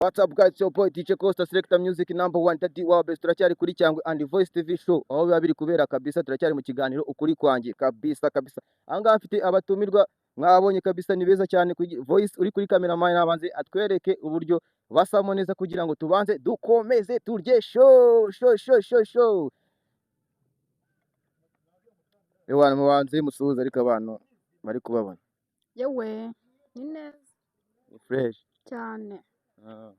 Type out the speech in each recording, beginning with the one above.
What's up guys, your boy DJ Costa Selector Music #1 Daddy wa best. Turacyari kuri Cyangwe and Voice TV show, aho biba biri kubera kabisa. Turacyari mu kiganiro ukuri kwanjye kabisa. Ahangaha mfite abatumirwa mwabonye kabisa, ni beza cyane. Voice uri kuri cameraman nabanze atwereke uburyo basamo neza kugira ngo tubanze dukomeze turye show. Ewana mubanze musuhuza ariko abantu bari kubabona. Yewe ni neza Ni fresh cyane. Ah.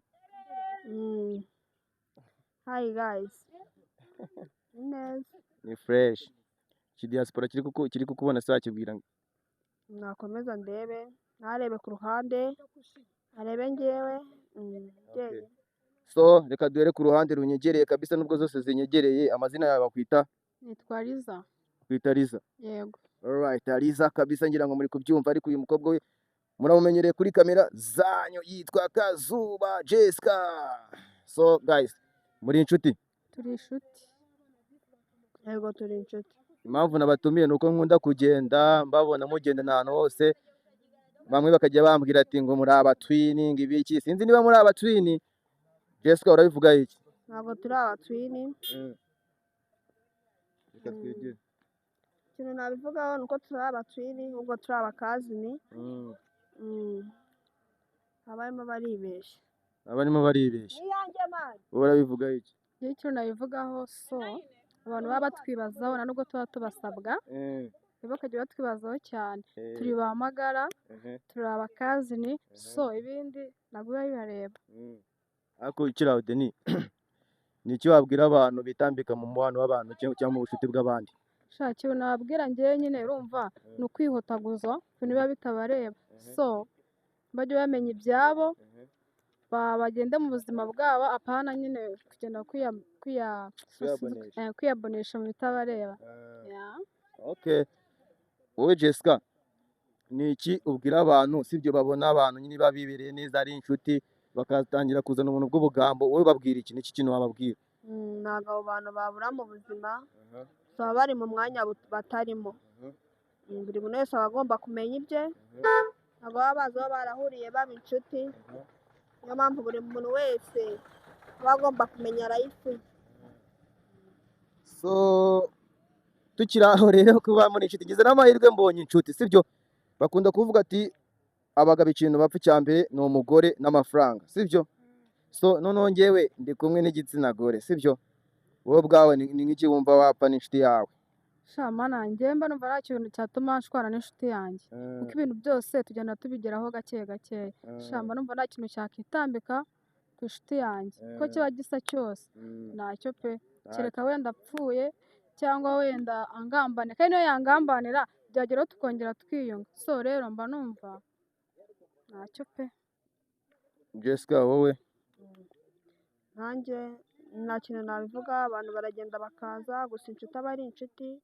Hi guys. Ni neza. Ni fresh. Kidiaspora kiri kukubona saa kibwira Nakomeza ndebe, narebe ku ruhande, arebe njyewe. Okay. So reka duhere ku ruhande runyegereye kabisa, nubwo zose zinyegereye. Amazina yawe bakwita? Nitwa Liza. Kwita Liza. Yego. Alright, Liza kabisa, ngira ngo muri kubyumva, ariko uyu mukobwa we muramumenyereye kuri kamera zanyu, yitwa Kazuba Jessica. So guys, muri inshuti? Turi inshuti. Yego turi inshuti. Impamvu nabatumiye nuko nkunda kugenda mbabona mugenda n'ahantu hose, bamwe bakajya bambwira ati ngo muri abatwinning ibiki, sinzi niba muri abatwini. Jessica urabivuga iki? Ntabwo turi abatwini. Reka twigire. Ikintu nabivugaho nuko turi abatwini, ubwo turi abakazini. Abarimo baribeshya. Abarimo baribeshya. Iyanjye mani. Urabivuga iki? Icyo nabivugaho, so abantu baba batwibazaho na nubwo tuba tubasabwa, bakajya batwibazaho cyane. Turi ba magara, turi abakazini, so ibindi ntabwo biba bibareba. Ariko ikiraho Deni, ni iki wabwira abantu bitambika mu mubano w'abantu cyangwa mu bushuti bw'abandi? Ikintu nababwira njyewe nyine urumva ni ukwihotaguza, ibintu biba bitabareba. So bajye bamenya ibyabo, bagende mu buzima bwabo, apana nyine kugenda kwiyabonesha mu bitabareba. Okay. Wowe Jessica, ni iki ubwira abantu sibyo babona abantu nyine babibereye neza ari inshuti bakatangira kuzana ubuntu bw'ubugambo, wowe babwira iki? Niki kintu wababwira? Ntabwo abo bantu babura mu buzima, baba bari mu mwanya batarimo. Buri muntu wese aba agomba kumenya ibye, ntabwo baba bazi aho barahuriye baba inshuti. Niyo mpamvu buri muntu wese aba agomba kumenya life ye. So tukiri aho rero kuba muri inshuti, ngize n'amahirwe mbonye inshuti sibyo. Bakunda kuvuga ati abagabo ikintu bapfa icya mbere ni umugore n'amafaranga sibyo. So noneho njyewe ndi kumwe n'igitsina gore sibyo. Wowe bwawe ni nk'iki wumva wapfa n'inshuti yawe? Shama nanjye mba numva nta kintu cyatuma nshwana n'inshuti yanjye, kuko ibintu byose tugenda tubigeraho gake gake. Shama numva nta kintu cyakitambika ku inshuti yanjye, ko kiba gisa cyose ntacyo pe, kereka wenda apfuye cyangwa wenda angambane, kandi niyo yangambanira byageraho tukongera twiyunga. So rero mba numva ntacyo pe. Jessica wowe? Nanjye nta kintu nabivuga, abantu baragenda bakaza, gusa inshuti aba ari inshuti.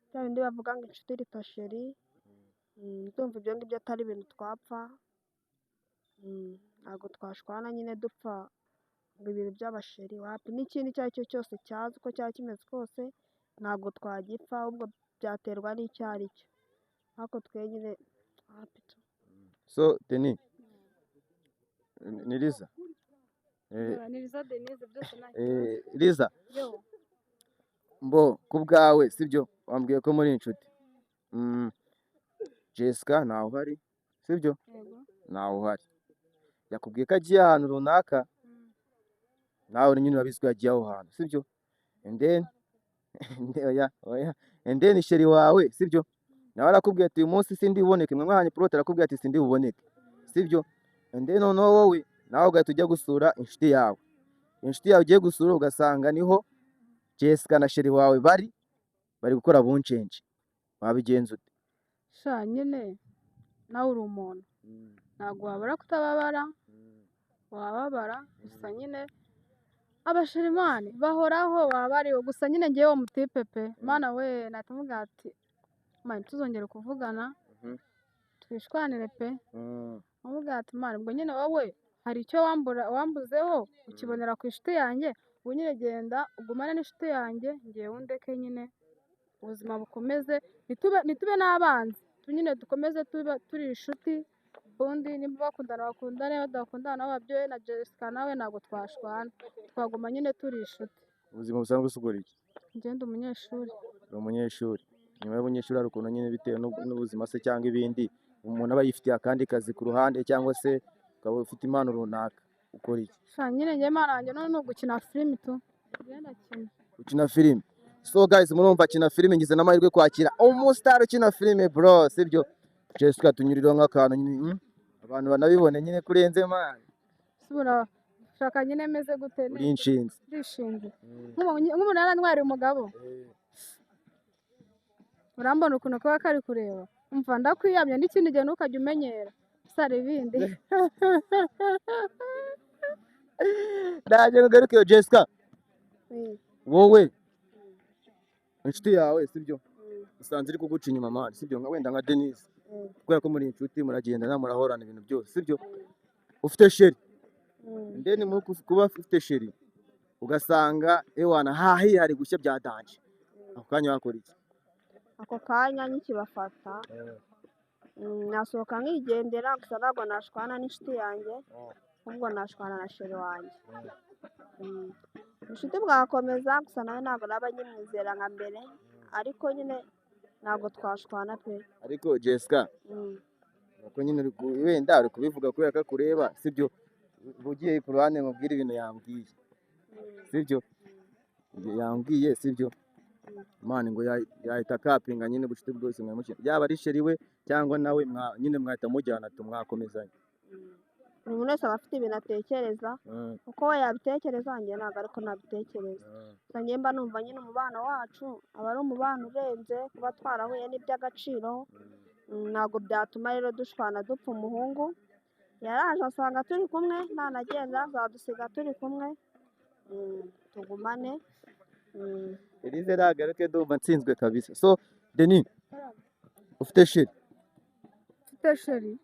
Bya bindi bavuga ngo inshuti iruta sheri. Ndumva ibyo ngibyo atari ibintu twapfa. Ntabwo twashwana nyine dupfa ngo ibintu by'abasheri wapi. N'ikindi icyo ari cyo cyose cyaza uko cyaba kimeze kose ntabwo twagipfa, ahubwo byaterwa n'icyo ari cyo. Ariko twe nyine wapi tu. So Deni, ni Liza? Ni Liza Denise byose nta kibazo. Liza, Yo. mbo ku bwawe sibyo wambwiye ko muri inshuti. Jessica ntawe uhari sibyo? Yego. Ntawe uhari. Yakubwiye ko agiye ahantu runaka, nawe nyine urabizi ko yagiye aho hantu sibyo. And then sheri wawe sibyo, nawe arakubwiye ati uyu munsi sindi buboneke, mwe mwahanye prote, arakubwiye ati sindi buboneke sibyo. And then noneho wowe nawe ugahita ujya gusura inshuti yawe. Inshuti yawe ugiye gusura ugasanga niho Jessica na sheri wawe bari gukora buncenje, wabigenza ute? Nyine nawe uri umuntu, ntabwo wabura kutababara, wababara. Gusa nyine abashirimani bahoraho baba bariho, gusa nyine ngewe mutipe pe mana we natumubwira ati mani tuzongere kuvugana twishwanire pe. Amubwira ati mani ubwo nyine wowe hari icyo wambuzeho ukibonera ku inshuti yanjye, ubu nyine genda ugumane n'inshuti yanjye, ngewe undeke nyine ubuzima bukomeze, nitube n'abanzi nyine dukomeze turi inshuti undi nimba bakundana bakundane, badakundana nabo babyeyi na Jessica nawe ntabwo twashwana, twaguma nyine turi inshuti. ubuzima busanzwe usukura iki? Njye ndi umunyeshuri. Uri umunyeshuri, nyuma y'ubunyeshuri hari ukuntu nyine bitewe n'ubuzima se cyangwa ibindi umuntu aba yifitiye akandi kazi ku ruhande cyangwa se ukaba ufite impano runaka ukora iki? Sha nyine njye impano yanjye none ni ugukina filimi tu. Ngenda kina. Ukina filime. So guys, murumva akina filime, ngize n'amahirwe kwakira umustar ukina filime bro, sibyo? Jessica tunyuriraho nk'akantu nyine abantu banabibone nyine kurenze man. Subura shaka nyine meze gute Uri inshinzi. ndishinze. Nk'umuntu yarantwariye umugabo. Urambona ukuntu kaba kari kureba. Umva ndakwiyamye n'ikindi gihe ntukajya umenyera. Sare ibindi. Ndaje ngaruke Jessica. Wowe inshuti yawe sibyo? Usanze iri kuguca inyuma man, sibyo? Nka wenda nka Denise. Kubera ko muri inshuti muragendana murahorana ibintu byose, sibyo? Ufite sheri. Ndeni muri kuba ufite sheri ugasanga ewana hahi hari gushya bya danje. Ako kanya wakora iki? Ako kanya nkikibafata nasohoka nkigendera, gusa ntabwo nashwana n'inshuti yanjye, ahubwo nashwana na sheri wanjye. Inshuti bwakomeza, gusa nawe ntabwo naba nkimwizera nka mbere, ariko nyine ntabwo twashwana pe. Ariko Jessica nuko nyine wenda uri kubivuga kubera ko akureba, sibyo? Ugiye ku ruhande mubwira ibintu yambwiye, sibyo? Yambwiye sibyo? Mani ngo yahita kapinga nyine ubucuti bwose mwamukina, yaba ari sheri we cyangwa nawe nyine mwahita mujyana tumwakomezanya. Buri muntu wese aba afite ibintu atekereza, uko we yabitekereza njye ntabwo ariko nabitekereza. Gusa njye mba numva nyine umubano wacu aba ari umubano urenze kuba twarahuye n'iby'agaciro. Ntabwo byatuma rero dushwana dupfa. Umuhungu yaraje asanga turi kumwe, ntanagenda azadusiga turi kumwe, tugumane. Elize nagaruke ndumva nsinzwe kabisa. So Denis, ufite sheri? Ufite sheri?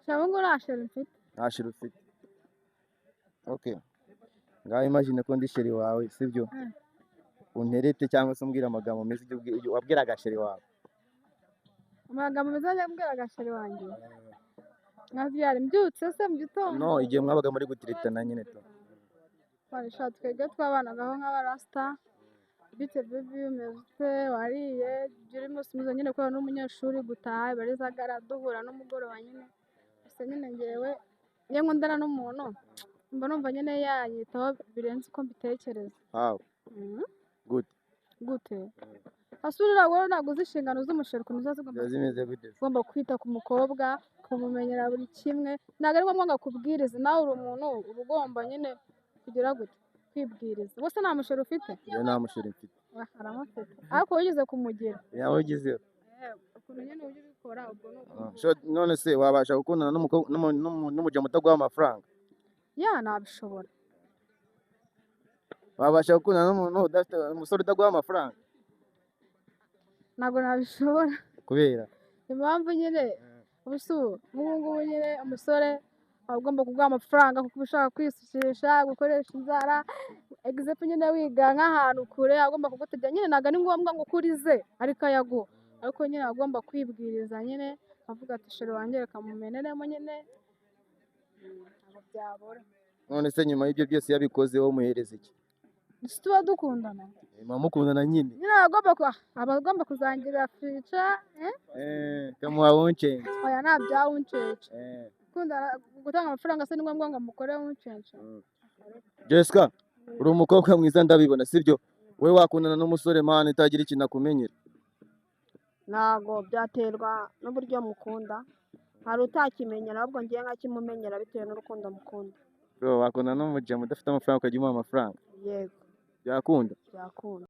Shabo ngo nta sheri mfite. Nta sheri ufite? Okay. Ngaho imagine ko ndi sheri wawe, sibyo? Unterete cyangwa se umbwira amagambo meza ibyo wabwiraga sheri wawe. Amagambo meza yambwiraga sheri wanjye. Nkavyara mbyutse se mu gitondo. No, igihe mwabaga muri gutiritana nyine to. Twarisha twebwe twabanagaho nk'abarasta. Bite baby umeze wariye juri musumiza nyine ko n'umunyeshuri gutaha barizagara duhura n'umugoroba nyine. Gusa nyine ngewe iyo nkundana n'umuntu mba numva nyine yanyitaho birenze uko mbitekereza. Wow. Gute? Asurira wowe naguze inshingano z'umusheri ukuntu zazigomba zimeze gute? Ugomba kwita ku mukobwa, kumumenyera buri kimwe. Ntabwo ari ngombwa ngo akubwirize, nawe uri umuntu uba ugomba nyine kugira gute kwibwiriza. Bose nta musheri ufite? Iyo nta musheri mfite. Aramufite. Ariko wigeze kumugira? Yawe ugize? Ukuntu nyine ujye ubikora ubwo none se wabasha gukundana n'umujama utaguha amafaranga? Ya nabishobora. Wabasha gukundana n'umuntu udafite umusore utaguha amafaranga? Ntabwo nabishobora. Kubera impamvu nyine ngubu nyine umusore aba agomba kuguha amafaranga kuko ushaka kwisukisha, gukoresha inzara, example nyine wiga nk'ahantu kure agomba kugutegera nyine. Ntabwo ari ngombwa ngo ukurize ariko ayaguha, ariko nyine agomba kwibwiriza nyine avuga ati sheri wanjye reka mumeneremo nyine, ntabwo byabura. None se nyuma y'ibyo byose yabikoze wowe umuhereza iki? Tuba dukundana. Mukundana nyine? Nyine agomba kuzangirira fica. Kamuha wuncenje? Oya nta bya wuncenje. Gutanga amafaranga se ni ngombwa ngo mukore wuncenje? Jessica, uri umukobwa mwiza ndabibona, sibyo? We wakundana n'umusore mani utagira ikintu akumenyera? Ntabwo byaterwa n'uburyo mukunda, hari utakimenyera ahubwo ngiye nkakimumenyera bitewe n'urukundo mukunda. Wakundana n'umujama udafite amafaranga ukajya umuha amafaranga? Yego. Byakunda? Byakunda.